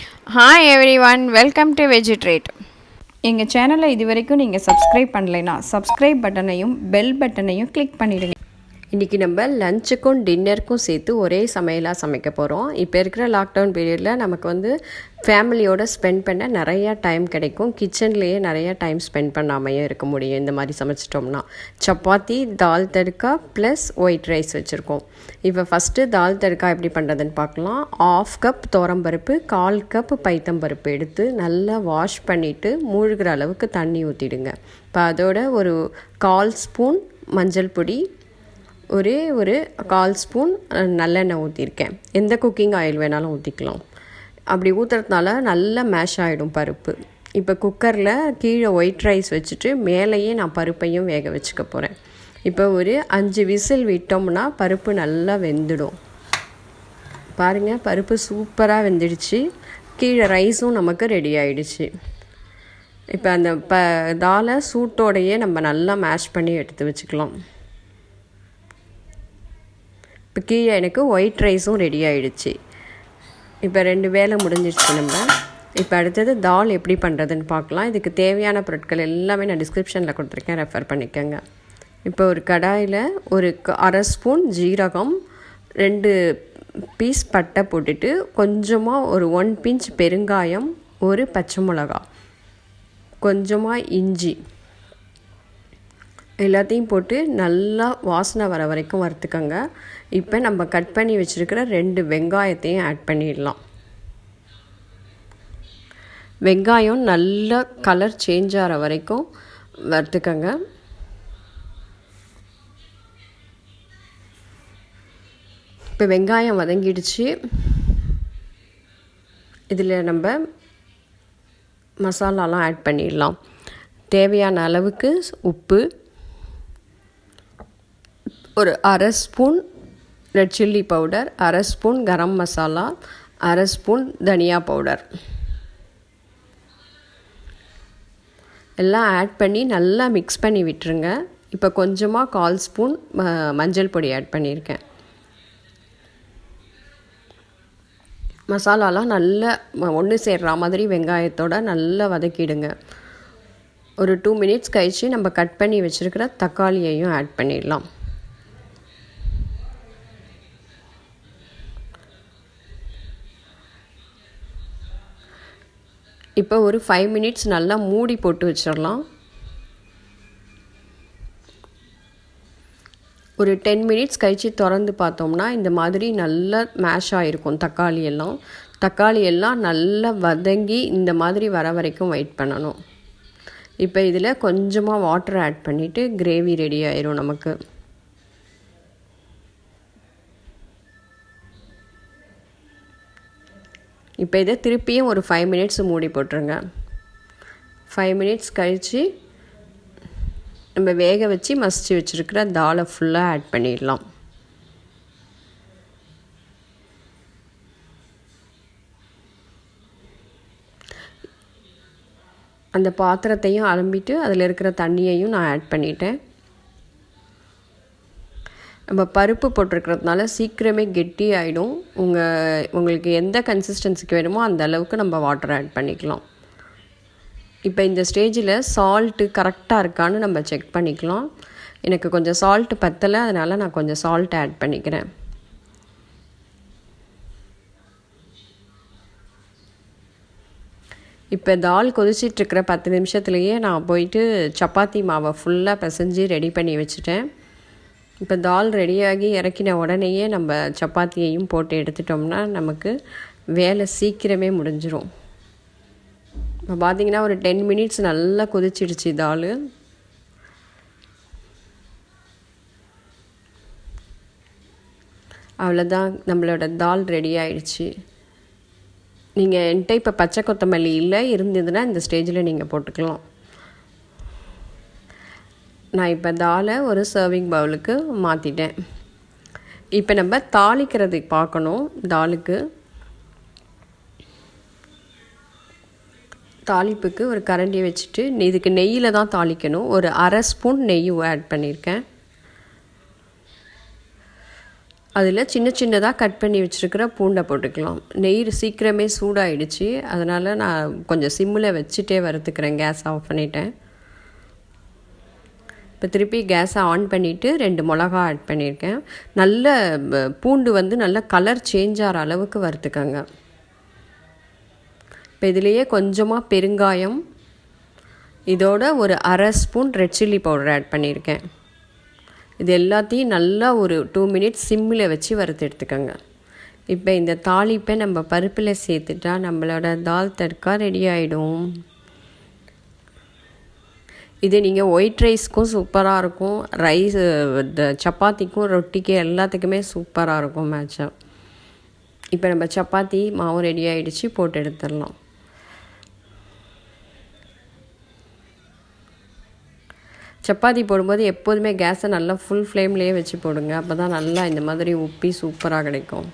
Hi everyone, welcome to Veggie Treat. எங்கள் சேனலை இது வரைக்கும் நீங்கள் சப்ஸ்கிரைப் பண்ணலைன்னா சப்ஸ்கிரைப் பட்டனையும் பெல் பட்டனையும் கிளிக் பண்ணிடுங்க. இன்றைக்கி நம்ம லஞ்சுக்கும் டின்னருக்கும் சேர்த்து ஒரே சமையலாக சமைக்க போகிறோம். இப்போ இருக்கிற லாக்டவுன் பீரியடில் நமக்கு ஃபேமிலியோடு ஸ்பெண்ட் பண்ண நிறையா டைம் கிடைக்கும். கிச்சன்லேயே நிறையா டைம் ஸ்பெண்ட் பண்ணாமையும் இருக்க முடியும். இந்த மாதிரி சமைச்சிட்டோம்னா சப்பாத்தி, தால் தடுக்கா ப்ளஸ் ஒயிட் ரைஸ் வச்சுருக்கோம். இப்போ ஃபஸ்ட்டு தால் தடுக்கா எப்படி பண்ணுறதுன்னு பார்க்கலாம். 1/2 கப் துவரம்பருப்பு, 1/4 கப் பைத்தம்பருப்பு எடுத்து நல்லா வாஷ் பண்ணிவிட்டு மூழ்கிற அளவுக்கு தண்ணி ஊற்றிடுங்க. இப்போ அதோட ஒரு 1/4 ஸ்பூன் மஞ்சள் பொடி, ஒரு 1/4 ஸ்பூன் நல்லெண்ணெய் ஊற்றிருக்கேன். எந்த குக்கிங் ஆயில் வேணாலும் ஊற்றிக்கலாம். அப்படி ஊற்றுறதுனால நல்லா மேஷ் ஆகிடும் பருப்பு. இப்போ குக்கரில் கீழே ஒயிட் ரைஸ் வச்சுட்டு மேலேயே நான் பருப்பையும் வேக வச்சுக்க போகிறேன். இப்போ ஒரு 5 விசில் விட்டோம்னா பருப்பு நல்லா வெந்துடும். பாருங்கள், பருப்பு சூப்பராக வெந்துடுச்சு. கீழே ரைஸும் நமக்கு ரெடி ஆகிடுச்சு. இப்போ அந்த தாலை சூட்டோடையே நம்ம நல்லா மேஷ் பண்ணி எடுத்து வச்சுக்கலாம். இப்போ கீழே எனக்கு ஒயிட் ரைஸும் ரெடி ஆகிடுச்சு. இப்போ 2 வேலை முடிஞ்சிடுச்சு. நம்ம இப்போ அடுத்தது தால் எப்படி பண்ணுறதுன்னு பார்க்கலாம். இதுக்கு தேவையான பொருட்கள் எல்லாமே நான் டிஸ்கிரிப்ஷனில் கொடுத்துருக்கேன், ரெஃபர் பண்ணிக்கோங்க. இப்போ ஒரு கடாயில் ஒரு 1/2 ஸ்பூன் ஜீரகம், 2 பீஸ் பட்டை போட்டுட்டு கொஞ்சமாக ஒரு 1 பிஞ்ச் பெருங்காயம், ஒரு பச்சை மிளகா, கொஞ்சமாக இஞ்சி எல்லாத்தையும் போட்டு நல்லா வாசனை வர வரைக்கும் வறுத்துக்கோங்க. இப்போ நம்ம கட் பண்ணி வச்சுருக்கிற 2 வெங்காயத்தையும் ஆட் பண்ணிடலாம். வெங்காயம் நல்லா கலர் சேஞ்ச் ஆகிற வரைக்கும் வறுத்துக்கோங்க. இப்போ வெங்காயம் வதங்கிடுச்சு. இதில் நம்ம மசாலாலாம் ஆட் பண்ணிடலாம். தேவையான அளவுக்கு உப்பு, ஒரு 1/2 spoon ரெட்சில்லி powder, 1/2 spoon garam masala, 1/2 spoon தனியா பவுடர் எல்லாம் ஆட் பண்ணி நல்லா மிக்ஸ் பண்ணி விட்டுருங்க. இப்போ கொஞ்சமாக 1/4 ஸ்பூன் மஞ்சள் பொடி ஆட் பண்ணியிருக்கேன். மசாலாலாம் நல்லா ஒன்று சேர்ற மாதிரி வெங்காயத்தோடு நல்லா வதக்கிடுங்க. ஒரு 2 மினிட்ஸ் கழித்து நம்ம கட் பண்ணி வச்சுருக்கிற தக்காளியையும் ஆட் பண்ணிடலாம். இப்போ ஒரு 5 மினிட்ஸ் நல்லா மூடி போட்டு வச்சிடலாம். ஒரு 10 மினிட்ஸ் கழித்து திறந்து பார்த்தோம்னா இந்த மாதிரி நல்லா மேஷ் ஆகிருக்கும். தக்காளி எல்லாம் நல்லா வதங்கி இந்த மாதிரி வர வரைக்கும் வெயிட் பண்ணணும். இப்போ இதில் கொஞ்சமாக வாட்டர் ஆட் பண்ணிவிட்டு கிரேவி ரெடி ஆயிரும் நமக்கு. இப்போ இதை திருப்பியும் ஒரு 5 மினிட்ஸ் மூடி போட்டுருங்க. 5 மினிட்ஸ் கழித்து நம்ம வேக வச்சு மசிச்சு வச்சுருக்கிற தாலை ஃபுல்லாக ஆட் பண்ணிடலாம். அந்த பாத்திரத்தையும் அலம்பிட்டு அதில் இருக்கிற தண்ணியையும் நான் ஆட் பண்ணிட்டேன். நம்ம பருப்பு போட்டிருக்கிறதுனால சீக்கிரமே கெட்டி ஆகிடும். உங்களுக்கு எந்த கன்சிஸ்டன்சிக்கு வேணுமோ அந்த அளவுக்கு நம்ம வாட்டர் ஆட் பண்ணிக்கலாம். இப்போ இந்த ஸ்டேஜில் சால்ட்டு கரெக்டாக இருக்கான்னு நம்ம செக் பண்ணிக்கலாம். எனக்கு கொஞ்சம் சால்ட்டு பத்தலை, அதனால் நான் கொஞ்சம் சால்ட் ஆட் பண்ணிக்கிறேன். இப்போ தால் கொதிச்சிட்ருக்கிற 10 நிமிஷத்துலேயே நான் போயிட்டு சப்பாத்தி மாவை ஃபுல்லாக பிசைஞ்சு ரெடி பண்ணி வச்சுட்டேன். இப்போ தால் ரெடியாகி இறக்கின உடனேயே நம்ம சப்பாத்தியையும் போட்டு எடுத்துட்டோம்னா நமக்கு வேலை சீக்கிரமே முடிஞ்சிடும். இப்போ பார்த்திங்கன்னா ஒரு 10 மினிட்ஸ் நல்லா கொதிச்சிடுச்சு தால். அவ்வளோதான், நம்மளோட தால் ரெடி ஆயிடுச்சு. நீங்கள் என்கிட்ட இப்போ பச்சை கொத்தமல்லி இல்லை இருந்ததுன்னா இந்த ஸ்டேஜில் நீங்கள் போட்டுக்கலாம். நான் இப்போ தாலை ஒரு சர்விங் பவுலுக்கு மாற்றிட்டேன். இப்போ நம்ம தாளிக்கிறதுக்கு பார்க்கணும். தாளிப்புக்கு ஒரு கரண்டி வச்சுட்டு இதுக்கு நெய்யில் தான் தாளிக்கணும். ஒரு 1/2 ஸ்பூன் நெய் ஆட் பண்ணியிருக்கேன். அதில் சின்ன சின்னதாக கட் பண்ணி வச்சுருக்கிற பூண்டை போட்டுக்கலாம். நெய் சீக்கிரமே சூடாயிடுச்சு, அதனால் நான் கொஞ்சம் சிம்மில் வச்சுட்டே வறுத்துக்கிறேன். கேஸ் ஆஃப் பண்ணிட்டேன். இப்போ திருப்பி கேஸை ஆன் பண்ணிவிட்டு 2 மிளகா ஆட் பண்ணியிருக்கேன். நல்ல பூண்டு வந்து நல்ல கலர் சேஞ்ச் ஆகிற அளவுக்கு வறுத்துக்கங்க. இப்போ இதுலேயே கொஞ்சமாக பெருங்காயம், இதோட ஒரு அரை spoon red chilli powder add பண்ணியிருக்கேன். இது எல்லாத்தையும் நல்லா ஒரு 2 மினிட்ஸ் சிம்மில் வச்சு வறுத்து எடுத்துக்கோங்க. இப்போ இந்த தாளிப்பை நம்ம பருப்பில் சேர்த்துட்டா நம்மளோட தால் தட்கா ரெடி ஆகிடும். இது நீங்கள் ஒயிட் ரைஸ்க்கும் சூப்பராக இருக்கும், ரைஸ் சப்பாத்திக்கும் ரொட்டிக்கு எல்லாத்துக்குமே சூப்பராக இருக்கும் மேட்சாக. இப்போ நம்ம சப்பாத்தி மாவு ரெடி ஆகிடுச்சு, போட்டு எடுத்துடலாம். சப்பாத்தி போடும்போது எப்போதுமே கேஸை நல்லா ஃபுல் ஃப்ளேம்லேயே வச்சு போடுங்க. அப்போ தான் நல்லா இந்த மாதிரி உப்பி சூப்பராக கிடைக்கும்.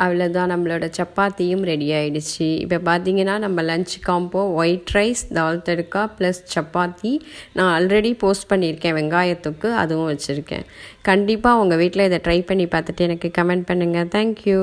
அவ்வளோதான், நம்மளோட சப்பாத்தியும் ரெடி ஆகிடுச்சு. இப்போ பார்த்தீங்கன்னா நம்ம லஞ்ச் காம்போ ஒயிட் ரைஸ், தால் தட்கா ப்ளஸ் சப்பாத்தி. நான் ஆல்ரெடி போஸ்ட் பண்ணியிருக்கேன் வெங்காயத்துக்கு, அதுவும் வச்சுருக்கேன். கண்டிப்பாக உங்கள் வீட்டில் இதை ட்ரை பண்ணி பார்த்துட்டு எனக்கு கமெண்ட் பண்ணுங்கள். தேங்க்யூ.